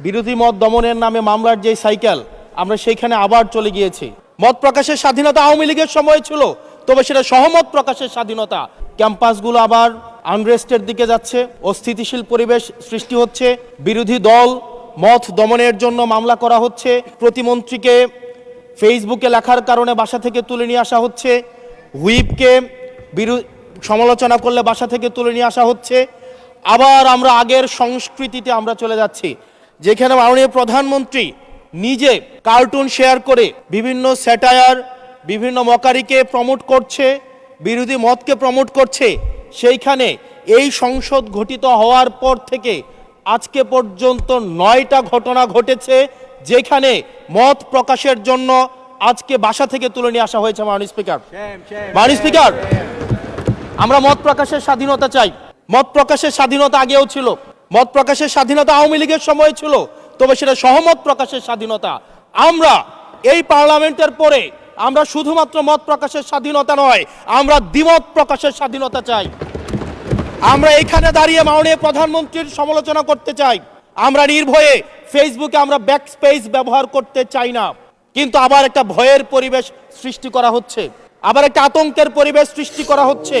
বিরোধী মত দমনের নামে মামলার যে সাইকেল, আমরা সেইখানে আবার চলে গিয়েছি। মত প্রকাশের স্বাধীনতা আওয়ামী লীগের সময় ছিল, তবে সেটা সহমত প্রকাশের স্বাধীনতা। ক্যাম্পাসগুলো আবার আনরেস্টের দিকে যাচ্ছে, অস্থিতিশীল পরিবেশ সৃষ্টি হচ্ছে, বিরোধী দল মত দমনের জন্য মামলা করা হচ্ছে, প্রতিমন্ত্রীকে ফেসবুকে লেখার কারণে বাসা থেকে তুলে নিয়ে আসা হচ্ছে, হুইপকে সমালোচনা করলে বাসা থেকে তুলে নিয়ে আসা হচ্ছে। আবার আমরা আগের সংস্কৃতিতে আমরা চলে যাচ্ছি, যেখানে মাননীয় প্রধানমন্ত্রী নিজে কার্টুন শেয়ার করে বিভিন্ন স্যাটায়ার, বিভিন্ন মকারিকে প্রমোট করছে, বিরোধী মতকে প্রমোট করছে। সেইখানে এই সংসদ গঠিত হওয়ার পর থেকে আজকে পর্যন্ত 9টা ঘটনা ঘটেছে, যেখানে মত প্রকাশের জন্য আজকে বাসা থেকে তুলে নিয়ে আসা হয়েছে। মাননীয় স্পিকার, আমরা মত প্রকাশের স্বাধীনতা চাই। মত প্রকাশের স্বাধীনতা আগেও ছিল, মত প্রকাশের স্বাধীনতা আওয়ামী লীগের সময় ছিল, তবে সেটা সহমত প্রকাশের স্বাধীনতা। আমরা এই পার্লামেন্টের পরে আমরা শুধুমাত্র মত প্রকাশের স্বাধীনতা নয়, আমরা দ্বিমত প্রকাশের স্বাধীনতা চাই। আমরা এখানে দাঁড়িয়ে মাননীয় প্রধানমন্ত্রীর সমালোচনা করতে চাই, আমরা নির্ভয়ে ফেসবুকে আমরা ব্যাক স্পেস ব্যবহার করতে চাই না। কিন্তু আবার একটা ভয়ের পরিবেশ সৃষ্টি করা হচ্ছে, আবার একটা আতঙ্কের পরিবেশ সৃষ্টি করা হচ্ছে।